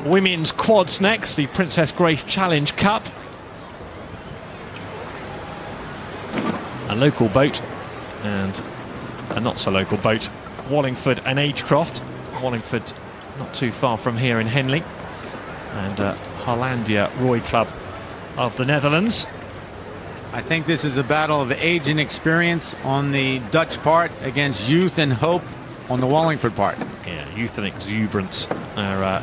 women's quads next, the Princess Grace Challenge Cup. A local boat and a not so local boat, Wallingford and Agecroft. Wallingford not too far from here in Henley, and Hollandia Roeiclub of the Netherlands. I think this is a battle of age and experience on the Dutch part against youth and hope on the Wallingford part. Yeah, youth and exuberance are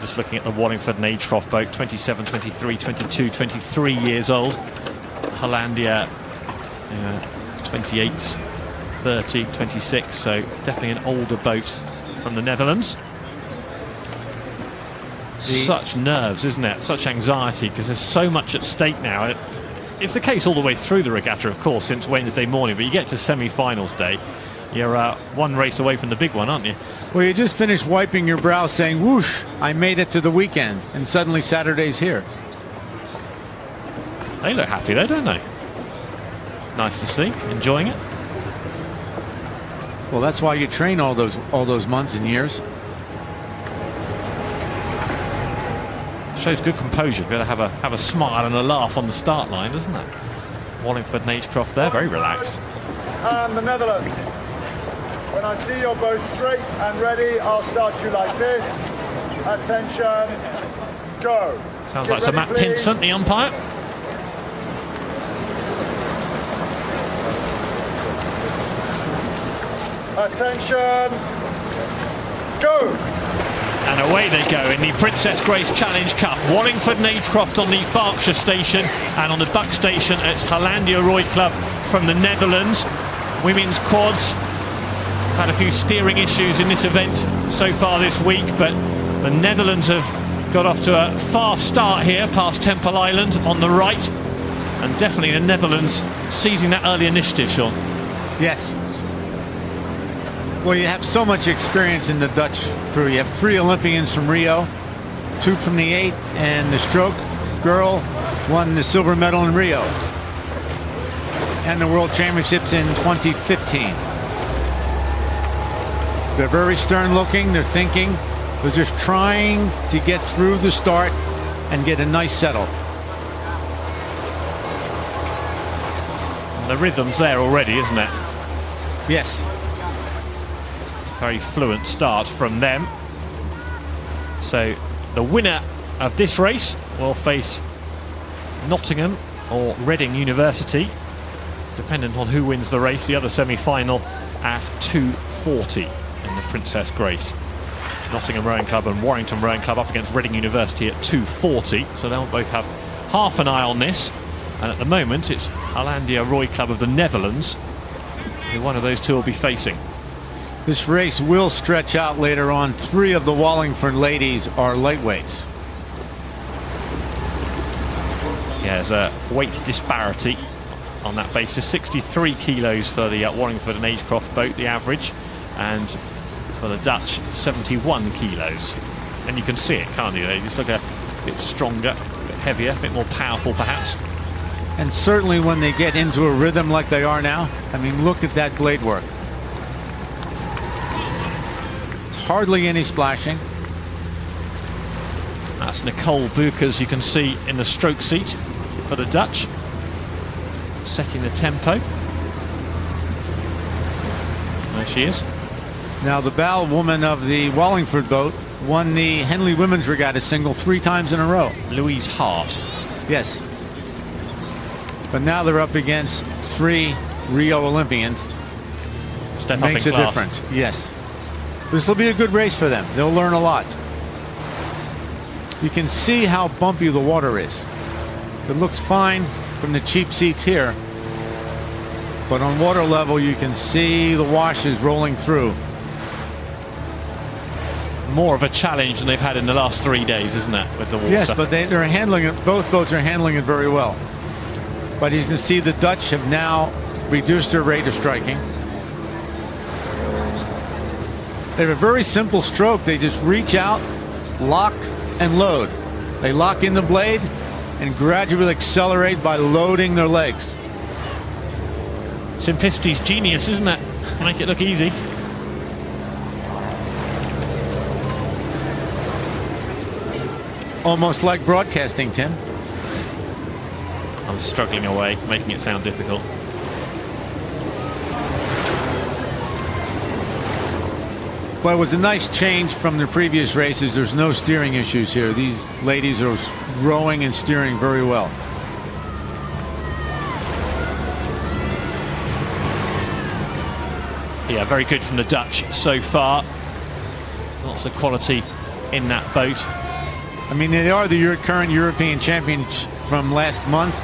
just looking at the Wallingford and Agecroft boat, 27, 23, 22, 23 years old. Hollandia, 28, 30, 26, so definitely an older boat from the Netherlands. Such nerves, isn't it? Such anxiety, because there's so much at stake now. It's the case all the way through the regatta, of course, since Wednesday morning, but you get to semi-finals day, you're one race away from the big one, aren't you? Well, you just finished wiping your brow saying, whoosh, I made it to the weekend, and suddenly Saturday's here. They look happy though, don't they? Nice to see, enjoying it. Well, that's why you train all those months and years. Shows good composure. Better have a smile and a laugh on the start line, doesn't it? Wallingford and Agecroft there, very relaxed. And the Netherlands. When I see your bow straight and ready, I'll start you like this. Attention, go. Sounds like Sir Matt Pinsent, the umpire. Attention, go. And away they go in the Princess Grace Challenge Cup. Wallingford and Agecroft on the Berkshire station, and on the Buck station it's Hollandia Roeiclub from the Netherlands. Women's quads had a few steering issues in this event so far this week, but the Netherlands have got off to a fast start here past Temple Island on the right, and definitely the Netherlands seizing that early initiative, Sean. Yes. Well, you have so much experience in the Dutch crew. You have 3 Olympians from Rio, 2 from the 8, and the stroke girl won the silver medal in Rio and the World Championships in 2015. They're very stern looking, they're thinking, they're just trying to get through the start and get a nice settle. The rhythm's there already, isn't it? Yes. Very fluent start from them. So the winner of this race will face Nottingham or Reading University, dependent on who wins the race. The other semi-final at 2:40 in the Princess Grace. Nottingham Rowing Club and Warrington Rowing Club up against Reading University at 2:40. So they'll both have half an eye on this. And at the moment it's Hollandia Roeiclub of the Netherlands who one of those two will be facing. This race will stretch out later on. 3 of the Wallingford ladies are lightweights. Yeah, there's a weight disparity on that basis. 63 kilos for the Wallingford and Agecroft boat, the average, and for the Dutch, 71 kilos. And you can see it, can't you? They just look a bit stronger, a bit heavier, a bit more powerful perhaps. And certainly when they get into a rhythm like they are now, I mean, look at that blade work. Hardly any splashing. That's Nicole Boekers, you can see in the stroke seat for the Dutch, setting the tempo. There she is. Now the bow woman of the Wallingford boat won the Henley Women's Regatta single 3 times in a row. Louise Hart. Yes. But now they're up against 3 Rio Olympians. Step up in class. Makes a difference. Yes. This will be a good race for them. They'll learn a lot. You can see how bumpy the water is. It looks fine from the cheap seats here, but on water level you can see the washes rolling through. More of a challenge than they've had in the last 3 days, isn't it, with the water? Yes, but they're handling it. Both boats are handling it very well. But you can see the Dutch have now reduced their rate of striking. They have a very simple stroke. They just reach out, lock, and load. They lock in the blade and gradually accelerate by loading their legs. Simplicity's genius, isn't it? Make it look easy. Almost like broadcasting, Tim. I'm struggling away, making it sound difficult. Well, it was a nice change from the previous races. There's no steering issues here. These ladies are rowing and steering very well. Yeah, very good from the Dutch so far. Lots of quality in that boat. I mean, they are the current European champions from last month.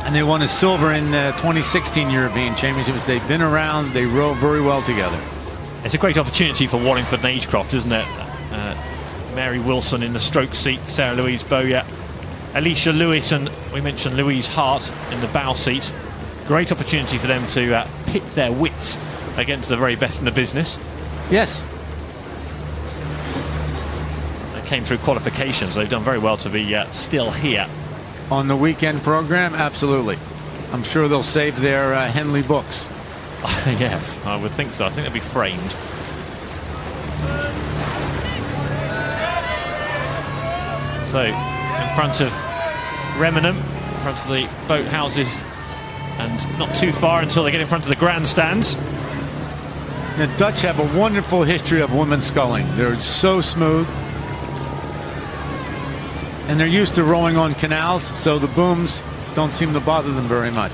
And they won a silver in 2016 European Championships. They've been around. They row very well together. It's a great opportunity for Wallingford and Agecroft, isn't it? Mary Wilson in the stroke seat, Sarah Louise Bowyer, Alicia Lewis, and we mentioned Louise Hart in the bow seat. Great opportunity for them to pit their wits against the very best in the business. Yes. They came through qualifications. They've done very well to be still here. On the weekend program, absolutely. I'm sure they'll save their Henley books. Yes, I would think so. I think they'll be framed. So, in front of Remenham, in front of the boat houses, and not too far until they get in front of the grandstands. The Dutch have a wonderful history of women's sculling. They're so smooth. And they're used to rowing on canals, so the booms don't seem to bother them very much.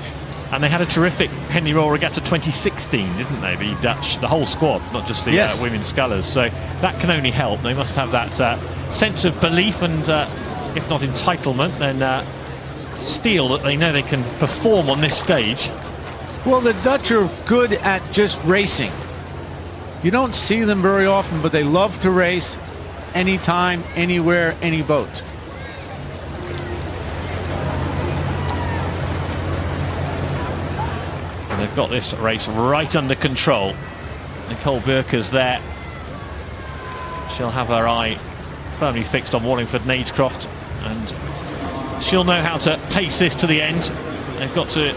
And they had a terrific Henley Royal Regatta 2016, didn't they? The Dutch, the whole squad, not just the women scullers. So that can only help. They must have that sense of belief and, if not entitlement, then steel that they know they can perform on this stage. Well, the Dutch are good at just racing. You don't see them very often, but they love to race anytime, anywhere, any boat. They've got this race right under control. Nicole Burker's there. She'll have her eye firmly fixed on Wallingford and Agecroft, and she'll know how to pace this to the end. They've got to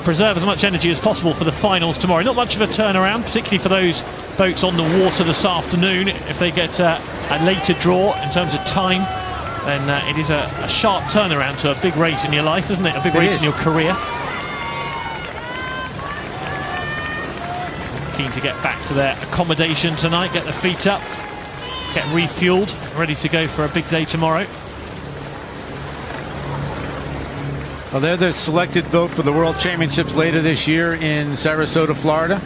preserve as much energy as possible for the finals tomorrow. Not much of a turnaround, particularly for those boats on the water this afternoon. If they get a later draw in terms of time, then it is a sharp turnaround to a big race in your life, isn't it? A big race in your career. Keen to get back to their accommodation tonight, get their feet up, get refueled, ready to go for a big day tomorrow. Well, they're the selected boat for the World Championships later this year in Sarasota, Florida,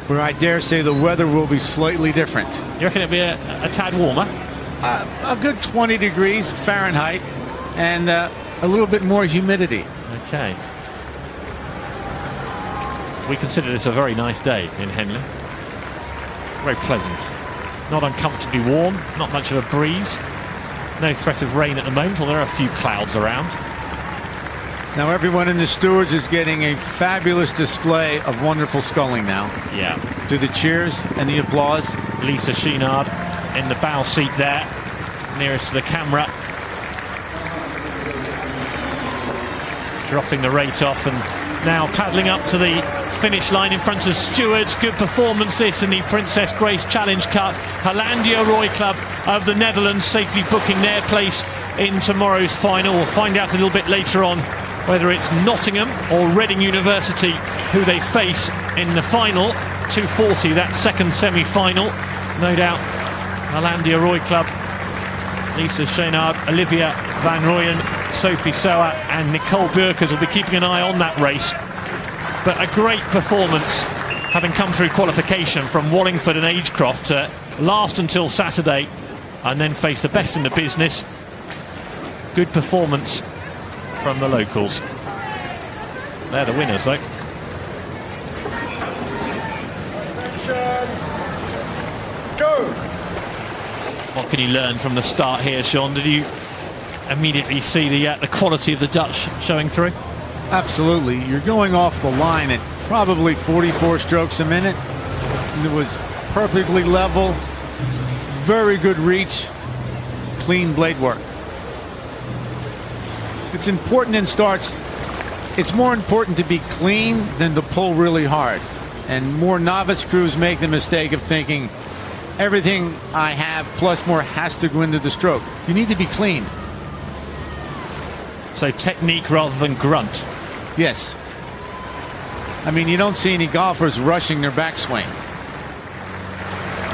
where I dare say the weather will be slightly different. You reckon it'll be a tad warmer? A good 20 degrees Fahrenheit and a little bit more humidity. Okay. We consider this a very nice day in Henley. Very pleasant. Not uncomfortably warm, not much of a breeze. No threat of rain at the moment, although there are a few clouds around. Now everyone in the stewards is getting a fabulous display of wonderful sculling now. Yeah. To the cheers and the applause. Lisa Sheenard in the bow seat there, nearest to the camera. Dropping the rate off and now paddling up to the finish line in front of stewards. Good performance this in the Princess Grace Challenge Cup. Hollandia Roeiclub of the Netherlands safely booking their place in tomorrow's final. We'll find out a little bit later on whether it's Nottingham or Reading University who they face in the final. 2:40, that second semi-final. No doubt Hollandia Roeiclub, Lisa Sheenard, Olivia van Rooyen, Sophie Sauer and Nicole Burkers will be keeping an eye on that race. But a great performance, having come through qualification from Wallingford and Agecroft to last until Saturday and then face the best in the business. Good performance from the locals. They're the winners, though. Go! What can you learn from the start here, Sean? Did you immediately see the quality of the Dutch showing through? Absolutely. You're going off the line at probably 44 strokes a minute. And it was perfectly level, very good reach, clean blade work. It's important in starts. It's more important to be clean than to pull really hard. And more novice crews make the mistake of thinking, everything I have plus more has to go into the stroke. You need to be clean. So technique rather than grunt. Yes. I mean, you don't see any golfers rushing their backswing.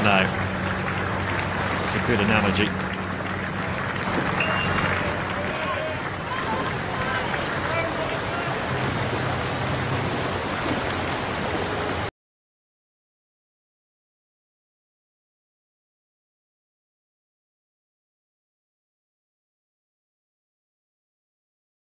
No. It's a good analogy.